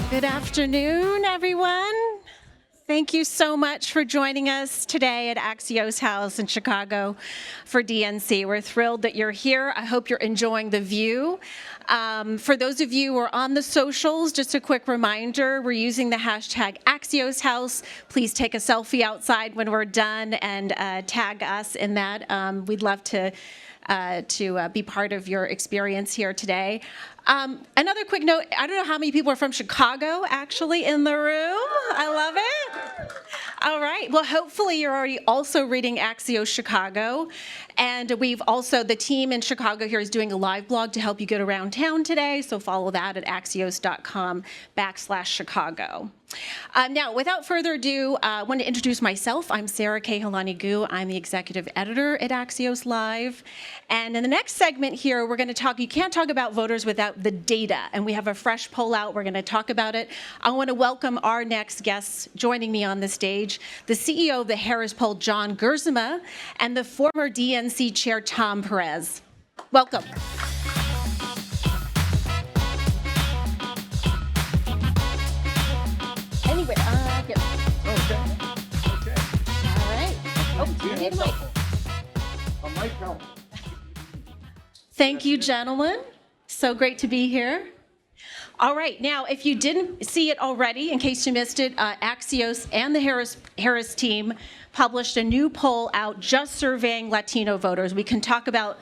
Good afternoon, everyone. Thank you so much for joining us today at Axios House in Chicago for DNC. We're thrilled that you're here. I hope you're enjoying the view. For those of you who are on the socials, just a quick reminder, we're using the hashtag Axios House. Please take a selfie outside when we're done and tag us in that. We'd love to be part of your experience here today. Another quick note, I don't know how many people are from Chicago actually in the room. I love it. All right, well, hopefully you're already also reading Axios Chicago. And we've also, the team in Chicago here is doing a live blog to help you get around town today. So follow that at axios.com/Chicago. Now, without further ado, I want to introduce myself. I'm Sara Kehaulani Goo. I'm the executive editor at Axios Live. And in the next segment here, we're going to talk, you can't talk about voters without the data. And we have a fresh poll out. We're going to talk about it. I want to welcome our next guests joining me on the stage, the CEO of the Harris Poll, John Gerzema, and the former DNC chair, Tom Perez. Welcome. Anyway, here. Okay. All right. Oh, you need a mic. A mic help. Thank you, gentlemen. So great to be here. All right, now, if you didn't see it already, in case you missed it, Axios and the Harris team published a new poll out just surveying Latino voters. We can talk about,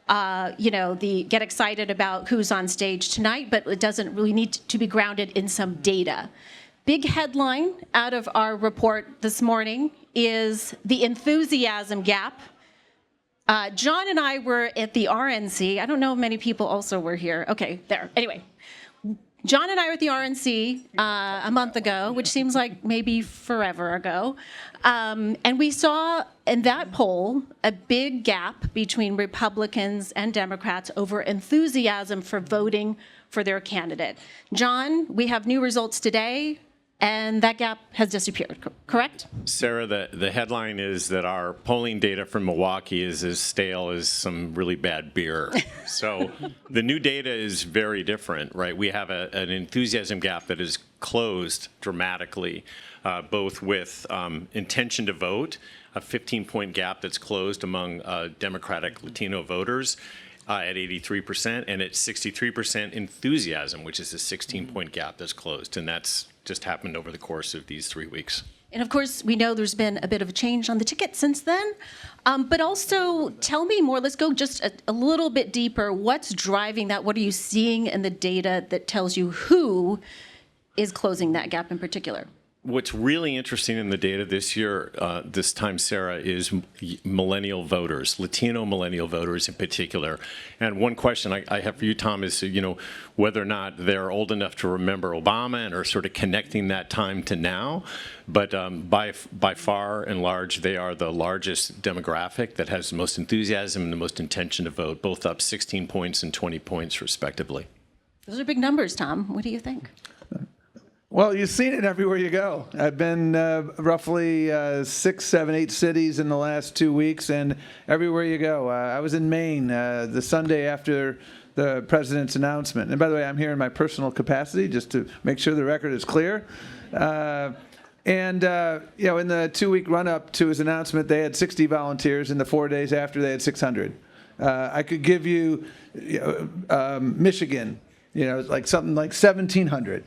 get excited about who's on stage tonight, but it doesn't really need to be grounded in some data. Big headline out of our report this morning is the enthusiasm gap. John and I were at the RNC. I don't know if many people also were here. Okay, there. Anyway, John and I were at the RNC a month ago, which seems like maybe forever ago. And we saw in that poll a big gap between Republicans and Democrats over enthusiasm for voting for their candidate. John, we have new results today, and that gap has disappeared, correct? Sarah, the headline is that our polling data from Milwaukee is as stale as some really bad beer. So the new data is very different, right? We have an enthusiasm gap that is closed dramatically, both with intention to vote, a 15-point gap that's closed among Democratic Latino voters, at 83%, and at 63% enthusiasm, which is a 16-point gap that's closed. And that's just happened over the course of these 3 weeks. And of course, we know there's been a bit of a change on the ticket since then. But also, tell me more. Let's go just a little bit deeper. What's driving that? What are you seeing in the data that tells you who is closing that gap in particular? What's really interesting in the data this year, this time, Sarah, is millennial voters, Latino millennial voters in particular. And one question I have for you, Tom, is whether or not they're old enough to remember Obama and are sort of connecting that time to now. But by far and large, they are the largest demographic that has the most enthusiasm and the most intention to vote, both up 16 points and 20 points, respectively. Those are big numbers, Tom. What do you think? Well, you've seen it everywhere you go. I've been roughly 6, 7, 8 cities in the last 2 weeks, and everywhere you go. I was in Maine the Sunday after the president's announcement. And by the way, I'm here in my personal capacity just to make sure the record is clear. In the 2-week run-up to his announcement, they had 60 volunteers. In the 4 days after, they had 600. I could give you Michigan, like something like 1,700.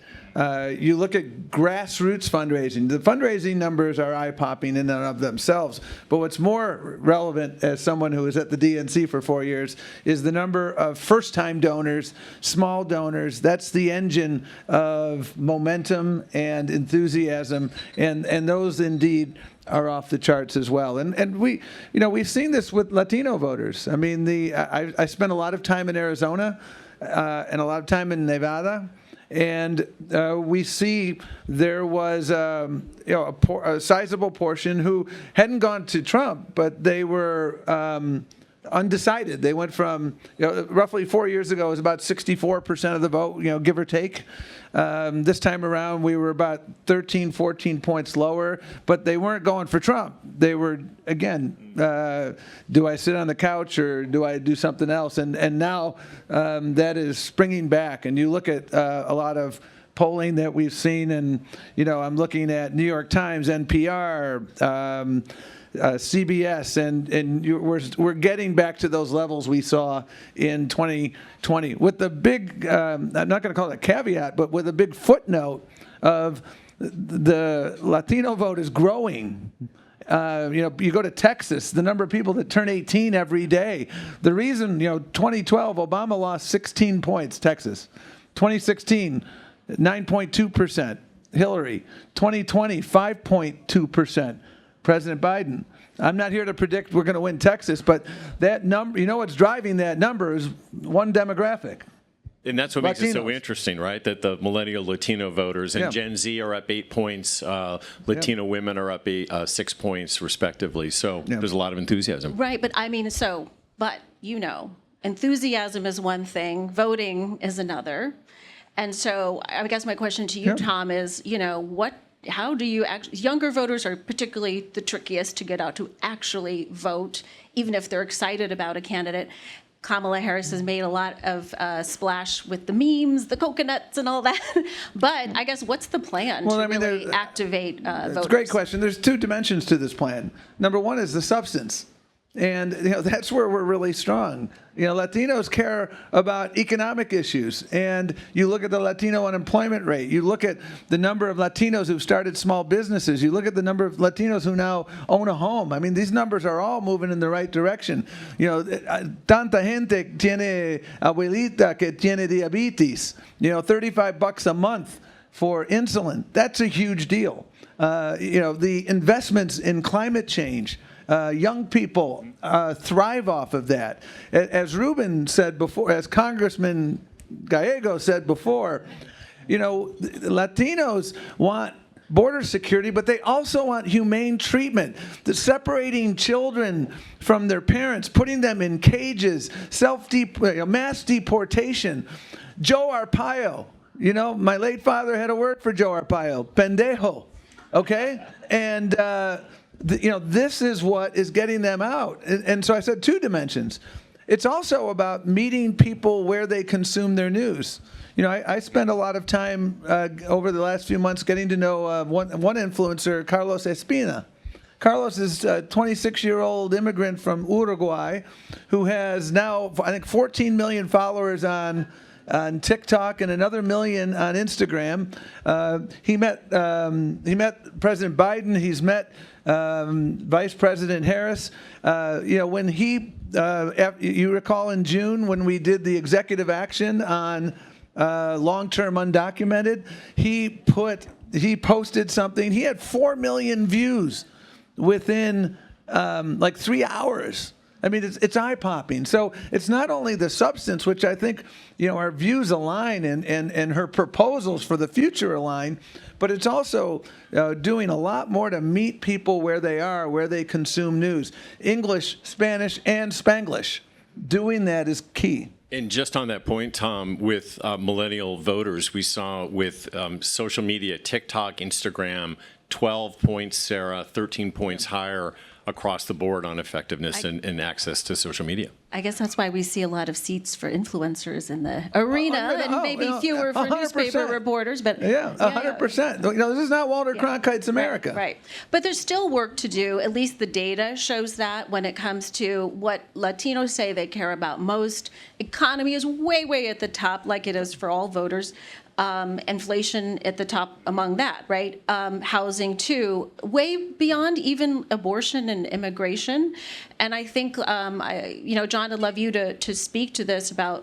You look at grassroots fundraising. The fundraising numbers are eye-popping in and of themselves. But what's more relevant, as someone who was at the DNC for 4 years, is the number of first-time donors, small donors. That's the engine of momentum and enthusiasm, and those indeed are off the charts as well. And we've seen this with Latino voters. I mean, I spent a lot of time in Arizona and a lot of time in Nevada. And we see there was a sizable portion who hadn't gone to Trump, but they were undecided. They went from, roughly 4 years ago, it was about 64% of the vote, give or take. This time around, we were about 13, 14 points lower, but they weren't going for Trump. They were, again, do I sit on the couch or do I do something else? And now that is springing back. And you look at a lot of polling that we've seen, and I'm looking at New York Times, NPR, CBS, and we're getting back to those levels we saw in 2020. With the big, I'm not going to call it a caveat, but with a big footnote of the Latino vote is growing. You go to Texas, the number of people that turn 18 every day. The reason, 2012, Obama lost 16 points, Texas. 2016, 9.2%. Hillary. 2020, 5.2%. President Biden. I'm not here to predict we're going to win Texas, but that number, what's driving that number is one demographic. And that's what makes it so Latinos. Interesting, right? That the millennial Latino voters and Gen Z are up 8 points. Latino women are up 6 points, respectively. So there's a lot of enthusiasm. Right, but enthusiasm is one thing, voting is another. And so I guess my question to you, Tom, is, how do you younger voters are particularly the trickiest to get out to actually vote, even if they're excited about a candidate. Kamala Harris has made a lot of splash with the memes, the coconuts, and all that. But I guess what's the plan to really activate voters? It's a great question. There's two dimensions to this plan. Number one is the substance. And that's where we're really strong. Latinos care about economic issues. And you look at the Latino unemployment rate. You look at the number of Latinos who've started small businesses. You look at the number of Latinos who now own a home. I mean, these numbers are all moving in the right direction. Tanta gente tiene abuelita que tiene diabetes. $35 a month for insulin. That's a huge deal. The investments in climate change. Young people thrive off of that. As Ruben said before, as Congressman Gallego said before, Latinos want border security, but they also want humane treatment. The separating children from their parents, putting them in cages, mass deportation. Joe Arpaio, my late father had a word for Joe Arpaio, pendejo, okay? And this is what is getting them out. And so I said two dimensions. It's also about meeting people where they consume their news. I spend a lot of time over the last few months getting to know one influencer, Carlos Espina. Carlos is a 26-year-old immigrant from Uruguay who has now, I think, 14 million followers on TikTok and another million on Instagram. He met President Biden. He's met Vice President Harris. When you recall in June when we did the executive action on long-term undocumented, he posted something. He had 4 million views within 3 hours. I mean, it's eye-popping. So it's not only the substance, which I think, our views align and her proposals for the future align, but it's also doing a lot more to meet people where they are, where they consume news. English, Spanish, and Spanglish. Doing that is key. And just on that point, Tom, with millennial voters, we saw with social media, TikTok, Instagram, 12 points, Sarah, 13 points higher across the board on effectiveness and access to social media. I guess that's why we see a lot of seats for influencers in the arena and maybe fewer for 100%. newspaper reporters. But 100%. This is not Walter Cronkite's America. Right. But there's still work to do. At least the data shows that when it comes to what Latinos say they care about most. Economy is way, way at the top, like it is for all voters. Inflation at the top among that, right? Housing too, way beyond even abortion and immigration. And I think, John, I'd love you to speak to this about,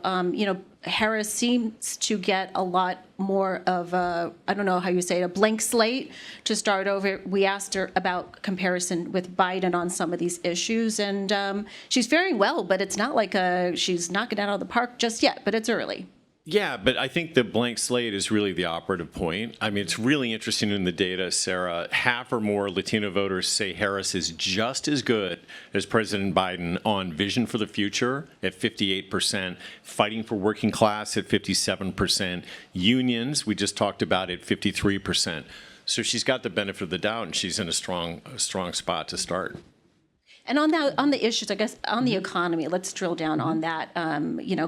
Harris seems to get a lot more of a, I don't know how you say it, a blank slate to start over. We asked her about comparison with Biden on some of these issues, and she's faring well, but it's not like she's knocking it out of the park just yet, but it's early. Yeah, but I think the blank slate is really the operative point. I mean, it's really interesting in the data, Sarah. Half or more Latino voters say Harris is just as good as President Biden on vision for the future at 58%, fighting for working class at 57%, unions, we just talked about, at 53%. So she's got the benefit of the doubt, and she's in a strong spot to start. And on the issues, I guess, on the economy, let's drill down on that.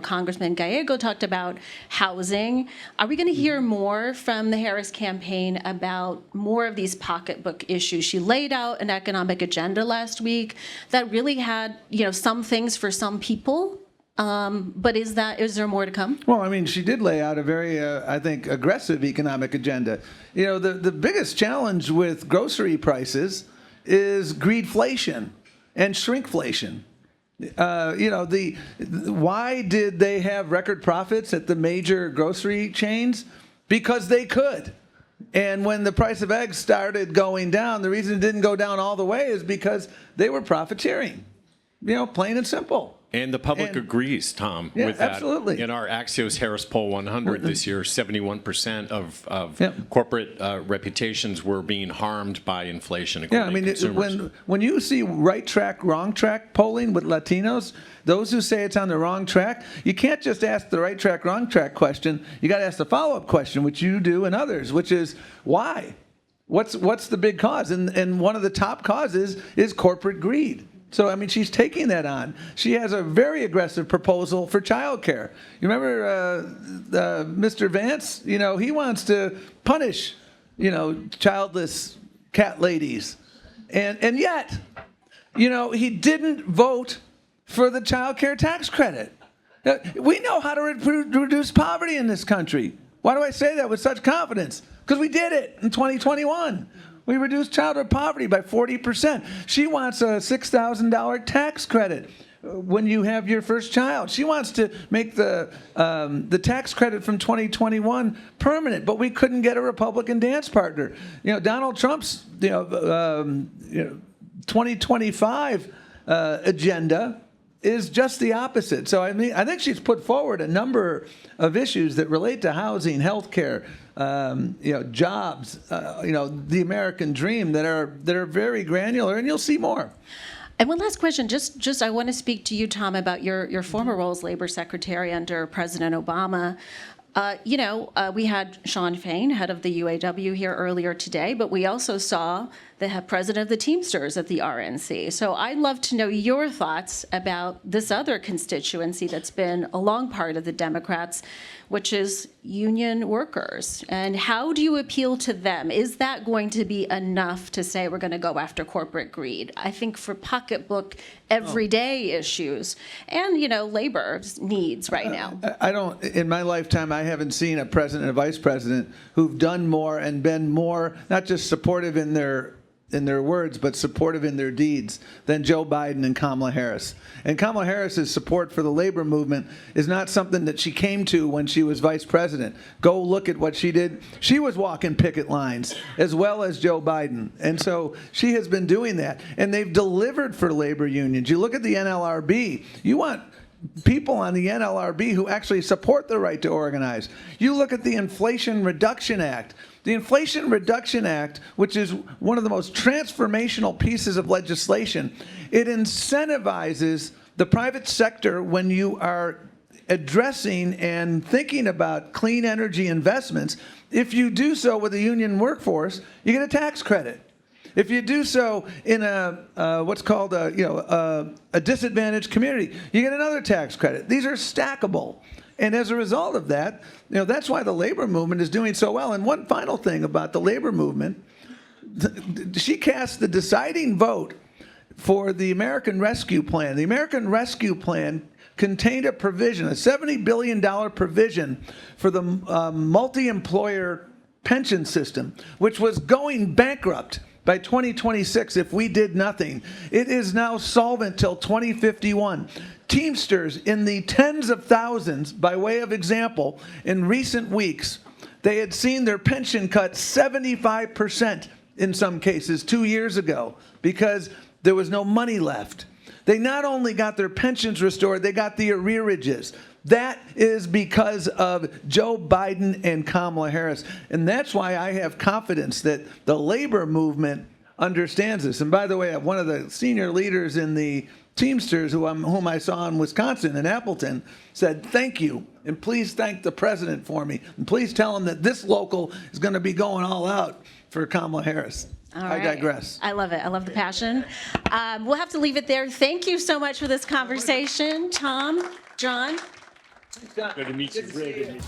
Congressman Gallego talked about housing. Are we going to hear more from the Harris campaign about more of these pocketbook issues? She laid out an economic agenda last week that really had, some things for some people. But is there more to come? Well, I mean, she did lay out a very, I think, aggressive economic agenda. The biggest challenge with grocery prices is greedflation and shrinkflation. Why did they have record profits at the major grocery chains? Because they could. And when the price of eggs started going down, the reason it didn't go down all the way is because they were profiteering. Plain and simple. And the public agrees, Tom, with that. Absolutely. In our Axios Harris Poll 100 this year, 71% of corporate reputations were being harmed by inflation, according to consumers. When you see right track, wrong track polling with Latinos, those who say it's on the wrong track, you can't just ask the right track, wrong track question. You got to ask the follow-up question, which you do and others, which is why? What's the big cause? And one of the top causes is corporate greed. So, she's taking that on. She has a very aggressive proposal for child care. You remember Mr. Vance? He wants to punish, childless cat ladies. And yet, he didn't vote for the child care tax credit. We know how to reduce poverty in this country. Why do I say that with such confidence? Because we did it in 2021. We reduced childhood poverty by 40%. She wants a $6,000 tax credit when you have your first child. She wants to make the tax credit from 2021 permanent, but we couldn't get a Republican dance partner. Donald Trump's 2025 agenda is just the opposite. So I think she's put forward a number of issues that relate to housing, healthcare, jobs, the American dream that are very granular, and you'll see more. And one last question, just I want to speak to you, Tom, about your former role as labor secretary under President Obama. We had Sean Fain, head of the UAW, here earlier today, but we also saw the president of the Teamsters at the RNC. So I'd love to know your thoughts about this other constituency that's been a long part of the Democrats, which is union workers. And how do you appeal to them? Is that going to be enough to say we're going to go after corporate greed? I think for pocketbook, everyday issues and, labor needs right now. In my lifetime, I haven't seen a president and a vice president who've done more and been more, not just supportive in their words, but supportive in their deeds than Joe Biden and Kamala Harris. And Kamala Harris's support for the labor movement is not something that she came to when she was vice president. Go look at what she did. She was walking picket lines as well as Joe Biden. And so she has been doing that. And they've delivered for labor unions. You look at the NLRB, you want people on the NLRB who actually support the right to organize. You look at the Inflation Reduction Act. The Inflation Reduction Act, which is one of the most transformational pieces of legislation, it incentivizes the private sector when you are addressing and thinking about clean energy investments. If you do so with a union workforce, you get a tax credit. If you do so in what's called a disadvantaged community, you get another tax credit. These are stackable. And as a result of that, that's why the labor movement is doing so well. And one final thing about the labor movement, she cast the deciding vote for the American Rescue Plan. The American Rescue Plan contained a provision, a $70 billion provision for the multi-employer pension system, which was going bankrupt by 2026 if we did nothing. It is now solvent till 2051. Teamsters in the tens of thousands, by way of example, in recent weeks, they had seen their pension cut 75% in some cases 2 years ago because there was no money left. They not only got their pensions restored, they got the arrearages. That is because of Joe Biden and Kamala Harris. And that's why I have confidence that the labor movement understands this. And by the way, one of the senior leaders in the Teamsters, whom I saw in Wisconsin, in Appleton, said, "Thank you, and please thank the president for me. And please tell him that this local is going to be going all out for Kamala Harris." All I right. digress. I love it. I love the passion. We'll have to leave it there. Thank you so much for this conversation, Tom, John. Good to meet you. Really good to meet you.